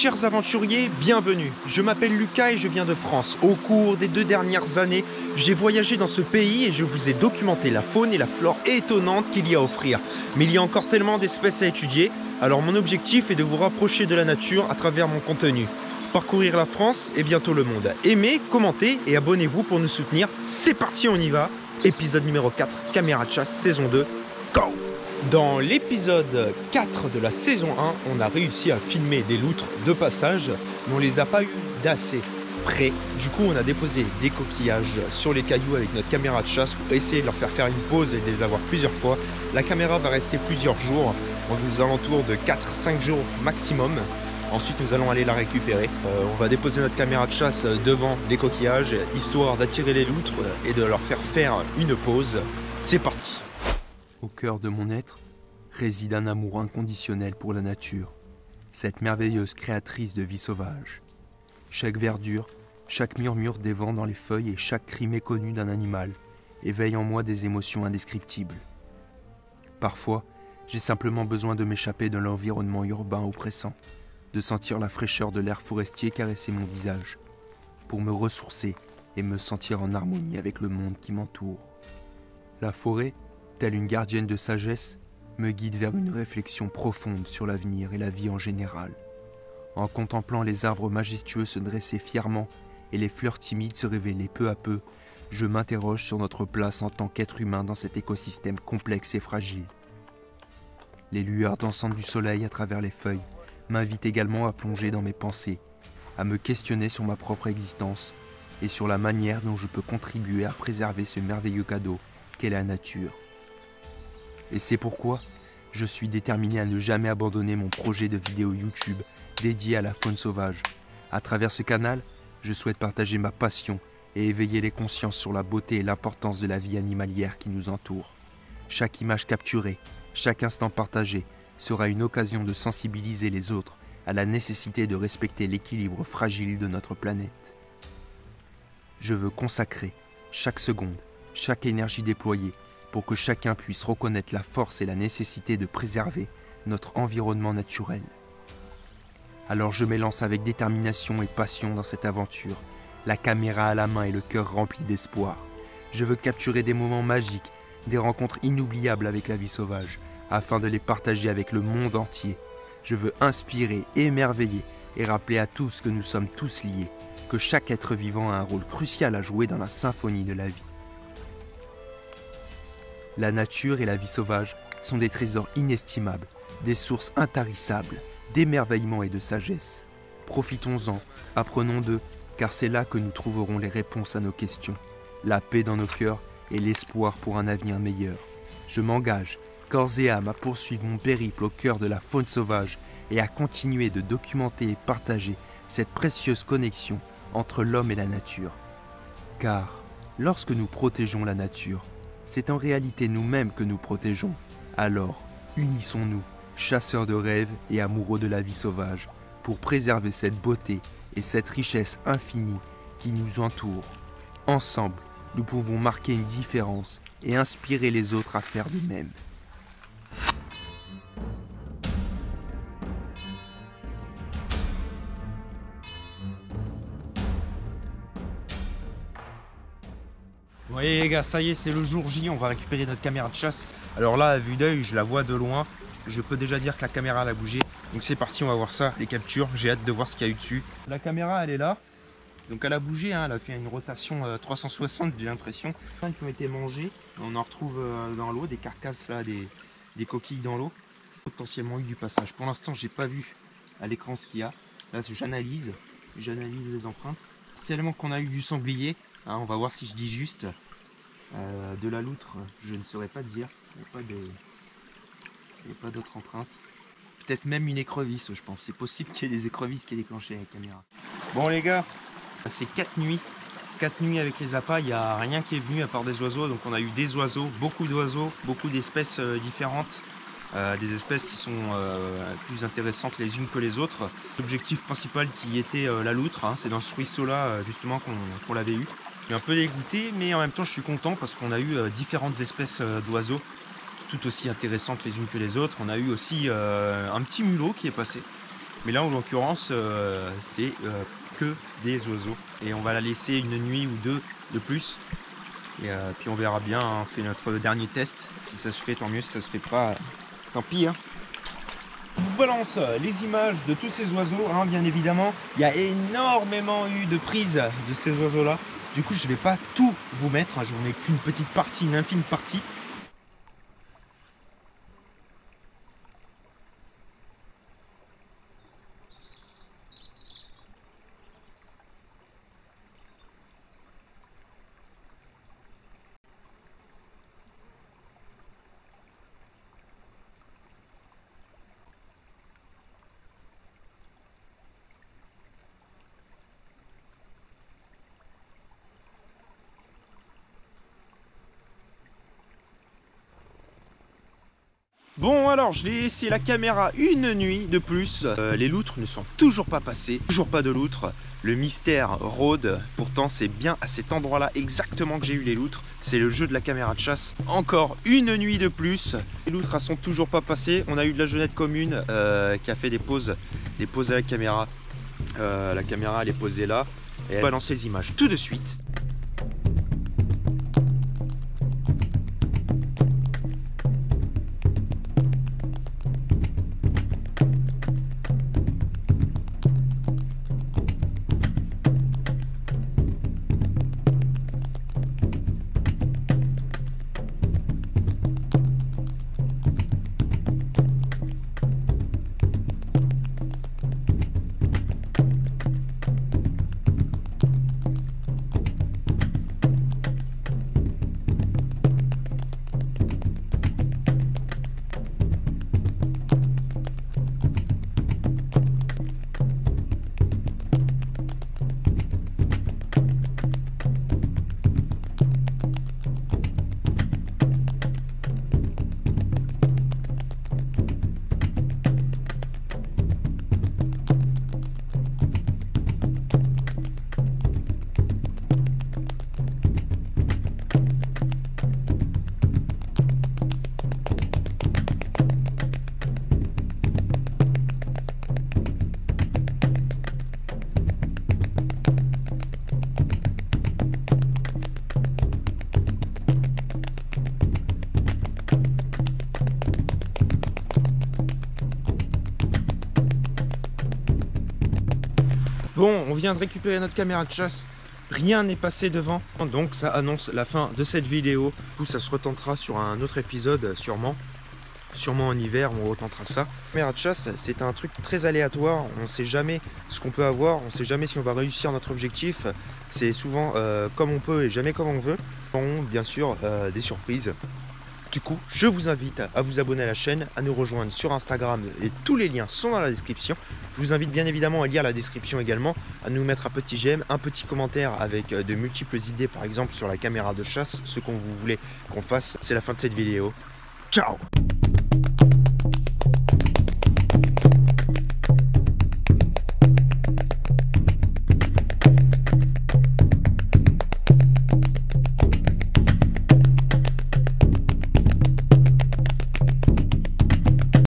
chers aventuriers, bienvenue. Je m'appelle Lucas et je viens de France. Au cours des 2 dernières années, j'ai voyagé dans ce pays et je vous ai documenté la faune et la flore étonnantes qu'il y a à offrir. Mais il y a encore tellement d'espèces à étudier, alors mon objectif est de vous rapprocher de la nature à travers mon contenu. Parcourir la France et bientôt le monde. Aimez, commentez et abonnez-vous pour nous soutenir. C'est parti, on y va. Épisode numéro 4, caméra de chasse, saison 2, go! Dans l'épisode 4 de la saison 1, on a réussi à filmer des loutres de passage, mais on les a pas eu d'assez près. Du coup, on a déposé des coquillages sur les cailloux avec notre caméra de chasse pour essayer de leur faire une pause et de les avoir plusieurs fois. La caméra va rester plusieurs jours, aux alentours de 4-5 jours maximum. Ensuite, nous allons aller la récupérer. On va déposer notre caméra de chasse devant les coquillages, histoire d'attirer les loutres et de leur faire une pause. C'est parti! Au cœur de mon être réside un amour inconditionnel pour la nature, cette merveilleuse créatrice de vie sauvage. Chaque verdure, chaque murmure des vents dans les feuilles et chaque cri méconnu d'un animal éveillent en moi des émotions indescriptibles. Parfois, j'ai simplement besoin de m'échapper de l'environnement urbain oppressant, de sentir la fraîcheur de l'air forestier caresser mon visage, pour me ressourcer et me sentir en harmonie avec le monde qui m'entoure. La forêt, telle une gardienne de sagesse, me guide vers une réflexion profonde sur l'avenir et la vie en général. En contemplant les arbres majestueux se dresser fièrement et les fleurs timides se révéler peu à peu, je m'interroge sur notre place en tant qu'être humain dans cet écosystème complexe et fragile. Les lueurs dansantes du soleil à travers les feuilles m'invitent également à plonger dans mes pensées, à me questionner sur ma propre existence et sur la manière dont je peux contribuer à préserver ce merveilleux cadeau qu'est la nature. Et c'est pourquoi je suis déterminé à ne jamais abandonner mon projet de vidéo YouTube dédié à la faune sauvage. À travers ce canal, je souhaite partager ma passion et éveiller les consciences sur la beauté et l'importance de la vie animalière qui nous entoure. Chaque image capturée, chaque instant partagé sera une occasion de sensibiliser les autres à la nécessité de respecter l'équilibre fragile de notre planète. Je veux consacrer chaque seconde, chaque énergie déployée pour que chacun puisse reconnaître la force et la nécessité de préserver notre environnement naturel. Alors je m'élance avec détermination et passion dans cette aventure, la caméra à la main et le cœur rempli d'espoir. Je veux capturer des moments magiques, des rencontres inoubliables avec la vie sauvage, afin de les partager avec le monde entier. Je veux inspirer, émerveiller et rappeler à tous que nous sommes tous liés, que chaque être vivant a un rôle crucial à jouer dans la symphonie de la vie. La nature et la vie sauvage sont des trésors inestimables, des sources intarissables, d'émerveillement et de sagesse. Profitons-en, apprenons d'eux, car c'est là que nous trouverons les réponses à nos questions, la paix dans nos cœurs et l'espoir pour un avenir meilleur. Je m'engage, corps et âme, à poursuivre mon périple au cœur de la faune sauvage et à continuer de documenter et partager cette précieuse connexion entre l'homme et la nature. Car, lorsque nous protégeons la nature, c'est en réalité nous-mêmes que nous protégeons. Alors, unissons-nous, chasseurs de rêves et amoureux de la vie sauvage, pour préserver cette beauté et cette richesse infinie qui nous entoure. Ensemble, nous pouvons marquer une différence et inspirer les autres à faire de même. Vous voyez les gars, ça y est, c'est le jour J, on va récupérer notre caméra de chasse. Alors là, à vue d'œil, je la vois de loin. Je peux déjà dire que la caméra elle a bougé. Donc c'est parti, on va voir ça, les captures. J'ai hâte de voir ce qu'il y a eu dessus. La caméra, elle est là. Donc elle a bougé, hein, elle a fait une rotation 360, j'ai l'impression. Qui ont été mangées. On en retrouve dans l'eau, des carcasses là, des coquilles dans l'eau. Potentiellement eu du passage. Pour l'instant, j'ai pas vu à l'écran ce qu'il y a. Là, j'analyse les empreintes. Potentiellement qu'on a eu du sanglier. Hein, on va voir si je dis juste. De la loutre, je ne saurais pas dire. Il n'y a pas d'autres empreintes. Peut-être même une écrevisse, je pense. C'est possible qu'il y ait des écrevisses qui aient déclenché la caméra. Bon les gars, c'est 4 nuits. 4 nuits avec les appâts, il n'y a rien qui est venu à part des oiseaux. Donc on a eu des oiseaux, beaucoup d'espèces différentes. Des espèces qui sont plus intéressantes les unes que les autres. L'objectif principal qui était la loutre, hein, c'est dans ce ruisseau là justement qu'on l'avait eu. Je suis un peu dégoûté, mais en même temps je suis content parce qu'on a eu différentes espèces d'oiseaux, tout aussi intéressantes les unes que les autres. On a eu aussi un petit mulot qui est passé. Mais là en l'occurrence c'est que des oiseaux. Et on va la laisser une nuit ou deux de plus. Et puis on verra bien, hein, on fait notre dernier test. Si ça se fait tant mieux, si ça se fait pas, tant pis. Hein. Je vous balance les images de tous ces oiseaux, hein, bien évidemment. Il y a énormément eu de prises de ces oiseaux-là. Du coup, je ne vais pas tout vous mettre, hein, je vous mets qu'une petite partie, une infime partie. Bon alors je vais laisser la caméra une nuit de plus. Les loutres ne sont toujours pas passées, toujours pas de loutres. Le mystère rôde, pourtant c'est bien à cet endroit là exactement que j'ai eu les loutres. C'est le jeu de la caméra de chasse. Encore une nuit de plus. Les loutres elles sont toujours pas passées. On a eu de la jeunette commune qui a fait des pauses à la caméra. La caméra elle est posée là. Et elle va lancer les images tout de suite. Bon, on vient de récupérer notre caméra de chasse, rien n'est passé devant, donc ça annonce la fin de cette vidéo. Du coup, ça se retentera sur un autre épisode sûrement en hiver, on retentera ça. La caméra de chasse, c'est un truc très aléatoire, on ne sait jamais ce qu'on peut avoir, on ne sait jamais si on va réussir notre objectif. C'est souvent comme on peut et jamais comme on veut. On bien sûr des surprises. Du coup, je vous invite à vous abonner à la chaîne, à nous rejoindre sur Instagram et tous les liens sont dans la description. Je vous invite bien évidemment à lire la description également, à nous mettre un petit j'aime, un petit commentaire avec de multiples idées par exemple sur la caméra de chasse, ce qu'on vous voulez qu'on fasse. C'est la fin de cette vidéo. Ciao!